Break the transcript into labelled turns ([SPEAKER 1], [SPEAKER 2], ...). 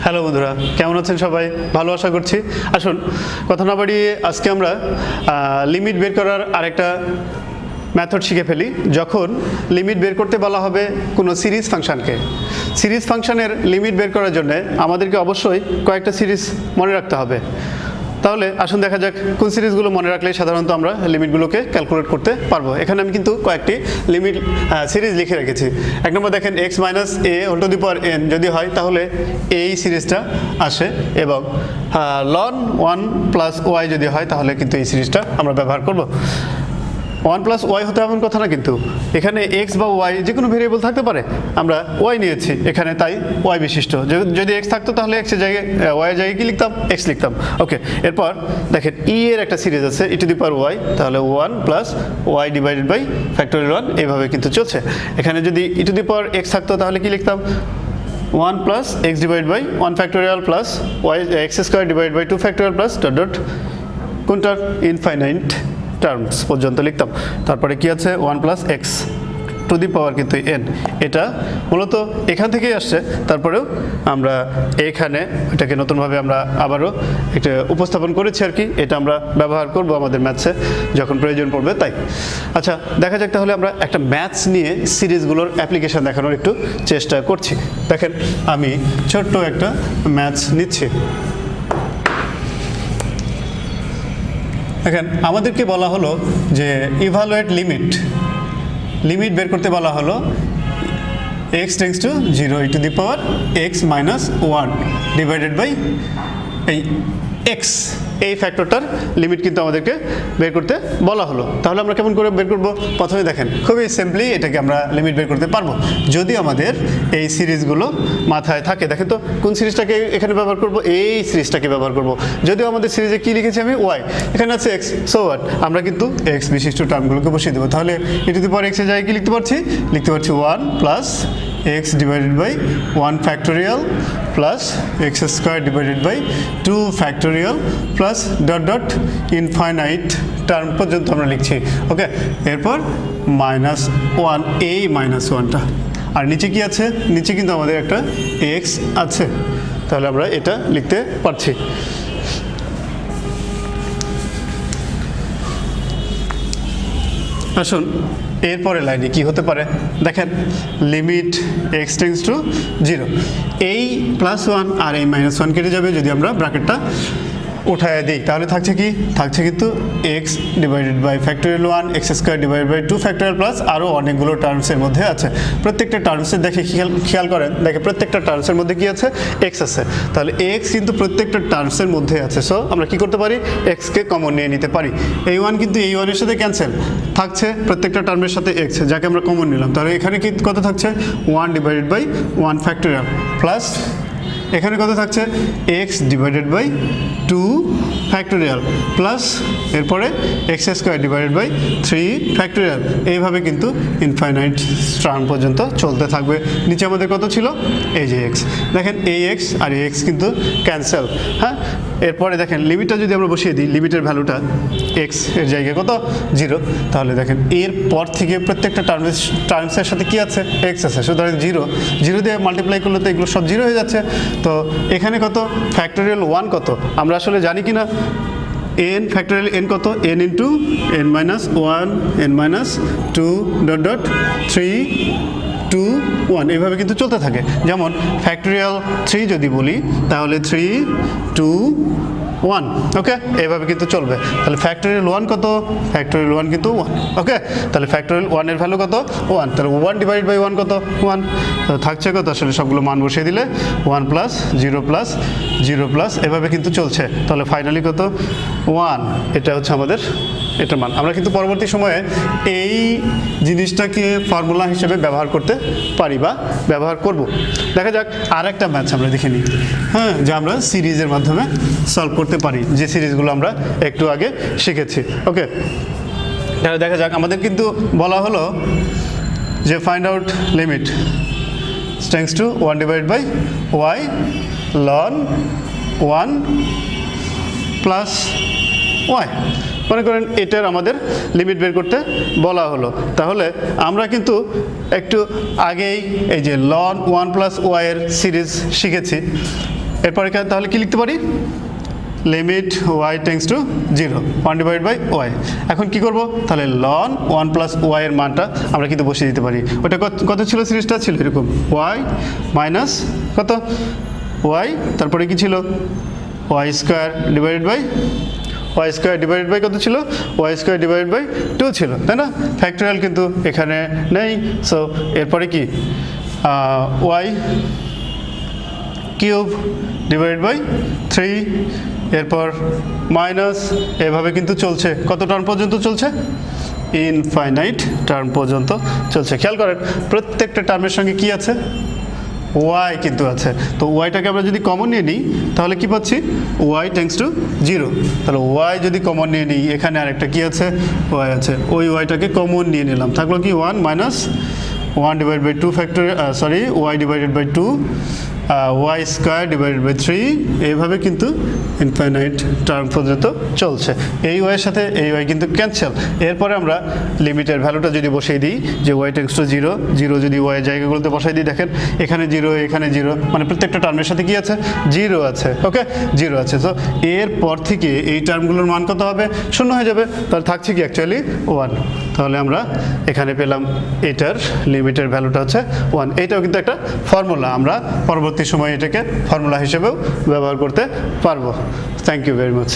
[SPEAKER 1] Hello বন্ধুরা, কেমন আছেন সবাই? ভালো আশা করছি। আসুন কথা না বাড়িয়ে আজকে আমরা লিমিট বের করার আরেকটা মেথড শিখে ফেলি। যখন লিমিট বের করতে বলা হবে কোনো সিরিজ ফাংশনকে, সিরিজ ফাংশনের লিমিট বের করার জন্য আমাদেরকে অবশ্যই কয়েকটা সিরিজ মনে রাখতে হবে। তাহলে আসুন দেখা যাক কোন সিরিজগুলো মনে রাখলে সাধারণত আমরা লিমিটগুলোকে ক্যালকুলেট করতে পারবো। এখানে আমি কিন্তু কয়েকটি লিমিট সিরিজ লিখে রেখেছি। এক নম্বর দেখেন x minus a whole to the power n যদি হয় তাহলে এই সিরিজটা আসে, এবং ln 1 প্লাস y যদি হয় তাহলে কিন্তু এই সিরিজটা আমরা ব্যবহার করব। 1 প্লাস ওয়াই হতে এমন কথা না, কিন্তু এখানে x বা y যে কোনো ভেরিয়েবল থাকতে পারে। আমরা y নিয়েছি এখানে, তাই y বিশিষ্ট। যদি x থাকতো তাহলে x এর জায়গায় y এর জায়গায় কি লিখতাম? x লিখতাম। ওকে, এরপর দেখেন e এর একটা সিরিজ আছে e to the power y, তাহলে 1 plus y divided by factorial 1, এইভাবে কিন্তু চলছে। এখানে যদি e to the power x থাকতো তাহলে কি লিখতাম? 1 plus x divide by 1 factorial plus y x square divide by 2 factorial plus dot dot কোনটার ইনফাইনাইট টার্মস পর্যন্ত লিখতাম। তারপরে কি আছে? 1 plus x to the power কিন্তু n, এটা মূলত এখান থেকেই আসছে। তারপরেও আমরা এখানে এটাকে নতুনভাবে আমরা আবারও একটা উপস্থাপন করেছি আর কি। এটা আমরা ব্যবহার করব আমাদের ম্যাথসে যখন প্রয়োজন পড়বে। তাই আচ্ছা, দেখা যাক তাহলে আমরা একটা ম্যাথস নিয়ে সিরিজগুলোর অ্যাপ্লিকেশন দেখানোর একটু চেষ্টা করছি। দেখেন আমি ছোট্ট একটা ম্যাথস নিচ্ছি। দেখেন আমাদেরকে বলা হলো যে ইভালুয়েট লিমিট বের করতে বলা হলো x tends to 0 e to the power x minus 1 divided by এই x, এই ফ্যাক্টরটার লিমিট কিন্তু আমাদেরকে বের করতে বলা হলো। তাহলে আমরা কেমন করে বের করব? প্রথমে দেখেন খুবই সিম্পলি এটাকে আমরা লিমিট বের করতে পারবো যদি আমাদের এই সিরিজগুলো মাথায় থাকে। দেখেন তো কোন সিরিজটাকে এখানে ব্যবহার করব? এই সিরিজটাকে ব্যবহার করব। যদিও আমাদের সিরিজে কি লিখেছি আমি? y, এখানে আছে x, সো হোয়াট, আমরা কিন্তু x বিশিষ্ট টার্মগুলোকে বসিয়ে দেবো। তাহলে e to the power x এর জায়গায় কি লিখতে পারছি? 1 plus x divided by 1 factorial plus x square divided by 2 factorial plus dot dot infinite term পর্যন্ত আমরা লিখছি। ওকে, এরপর -1, এই -1টা, আর নিচে কি আছে? নিচে কিন্তু আমাদের একটা x আছে, তাহলে আমরা এটা লিখতে পারছি। আসুন এরপরে লাইনে কি হতে পারে দেখেন, লিমিট x টেন্ডস টু 0, এই +1 আর এই -1 কেটে যাবে যদি আমরা ব্র্যাকেটটা উঠায় দিই। তাহলে থাকছে কি? থাকছে কিন্তু x divided by factorial 1 x square divided by 2 factorial plus আরও অনেকগুলো টার্মসের মধ্যে আছে। প্রত্যেকটা টার্মসের দেখে খেয়াল করেন, দেখে প্রত্যেকটা টার্মসের মধ্যে কি আছে? x আছে। তাহলে x কিন্তু প্রত্যেকটা টার্মসের মধ্যে আছে। সো আমরা কি করতে পারি? x-কে কমন নিয়ে নিতে পারি। এই 1 কিন্তু এই 1 এর সাথে ক্যান্সেল, থাকছে প্রত্যেকটা টার্মের সাথে x, যাকে আমরা কমন নিলাম। তাহলে এখানে কি কত থাকছে? 1 ডিভাইডেড বাই 1 ফ্যাক্টোরিয়াল প্লাস এখানে কত থাকছে? x divided by 2 factorial plus এরপরে x square divided by 3 factorial. এইভাবে কিন্তু ইনফাইনাইট টার্ম পর্যন্ত চলতে থাকবে। নিচে আমাদের কত ছিল? এই যে x, দেখেন এই x আর এই x কিন্তু ক্যান্সেল। হ্যাঁ, এরপরে দেখেন লিমিটটা যদি আমরা বসিয়ে দিই, লিমিটের ভ্যালুটা x এর জায়গায় কত? 0, তাহলে দেখেন এরপর থেকে প্রত্যেকটা টার্মসের সাথে কি আছে? x আছে। সুতরাং 0 দিয়ে মাল্টিপ্লাই করলে তো এগুলো সব 0 হয়ে যাচ্ছে। তো এখানে কত? ফ্যাক্টোরিয়াল 1 কত আমরা আসলে জানি কি না? n ফ্যাক্টোরিয়াল n কত? n into n minus 1 n minus 2 dot dot 3 2 1, এইভাবে কিন্তু চলতে থাকে। যেমন ফ্যাক্টোরিয়াল 3 যদি বলি তাহলে 3 2 1, ওকে, এইভাবে কিন্তু চলবে। তাহলে ফ্যাক্টোরিয়াল 1 কত? ফ্যাক্টোরিয়াল 1 কিন্তু 1, ওকে। তাহলে ফ্যাক্টোরিয়াল 1 এর ভ্যালু কত? 1, তাহলে 1 ডিভাইড বাই 1 কত? 1, থাকছে কত? আসলে সবগুলো মান বসিয়ে দিলে 1 প্লাস 0 প্লাস 0 প্লাস এভাবে কিন্তু চলছে। তাহলে ফাইনালি কত? 1, এটা হচ্ছে আমাদের এটার মান। আমরা কিন্তু পরবর্তী সময়ে এই জিনিসটাকে ফর্মুলা হিসেবে ব্যবহার করতে পারি বা ব্যবহার করব। দেখা যাক আর একটা ম্যাথস আমরা দেখে নিই, হ্যাঁ, যা আমরা সিরিজের মাধ্যমে সলভ করতে পারি, যে সিরিজগুলো আমরা একটু আগে শিখেছি। ওকে, তাহলে দেখা যাক আমাদের কিন্তু বলা হলো যে find out limit tends to 1 divide by y ln 1 plus y। মনে করেন এটার আমাদের লিমিট বের করতে বলা হলো। তাহলে আমরা কিন্তু একটু আগেই এই যে ln 1 প্লাস y এর সিরিজ শিখেছি। এরপর এখানে তাহলে কি লিখতে পারি, limit y tends to 0 1 divide by y. এখন কি করব, তাহলে ln 1 প্লাস ওয়াই এর মানটা আমরা কিন্তু বসিয়ে দিতে পারি। ওটা কত ছিল, সিরিজটা ছিল এরকম y মাইনাস কত y, তারপরে কি ছিল y স্কোয়ার ডিভাইডেড বাই কত ছিল, y স্কোয়ার ডিভাইডেড বাই 2 ছিল, তাই না? ফ্যাক্টরিয়াল কিন্তু এখানে নেই, সো এরপরে কি y কিউব ডিভাইডেড বাই 3, এরপর মাইনাস, এভাবে কিন্তু চলছে, কত টার্ম পর্যন্ত চলছে, ইনফাইনাইট টার্ম পর্যন্ত চলছে। খেয়াল করেন প্রত্যেকটা টার্মের সঙ্গে কি আছে, y কিন্তু আছে। তো ওয়াইটাকে আমরা যদি কমন নিয়ে নিই তাহলে কি পাচ্ছি, y টেন্ডস টু 0। তাহলে y যদি কমন নিয়ে নিই, এখানে আরেকটা কি আছে, y আছে, ওই ওয়াইটাকে কমন নিয়ে নিলাম, থাকলো কি 1 minus 1 divide by 2 factorial y divided by 2 y square divided by 3, এইভাবে কিন্তু ইনফাইনাইট টার্ম পর্যন্ত চলছে। এই ওয়াইয়ের সাথে এই ওয়াই কিন্তু ক্যান্সেল। এরপরে আমরা লিমিটের ভ্যালুটা যদি বসিয়ে দিই, যে y টেন্ডস টু 0 যদি y এর জায়গাগুলোতে বসাই দিই, দেখেন এখানে 0 এখানে 0, মানে প্রত্যেকটা টার্মের সাথে কি আছে, 0 আছে, ওকে 0 আছে। সো এরপর থেকে এই টার্মগুলোর মান কত হবে, 0 হয়ে যাবে, তাহলে থাকছে কি অ্যাকচুয়ালি 1। তাহলে আমরা এখানে পেলাম এটার লিমিটের ভ্যালুটা হচ্ছে 1। এইটাও কিন্তু একটা ফর্মুলা, আমরা পরবর্তী সময়ে এটাকে ফর্মুলা হিসেবেও ব্যবহার করতে পারবো। Thank you very much.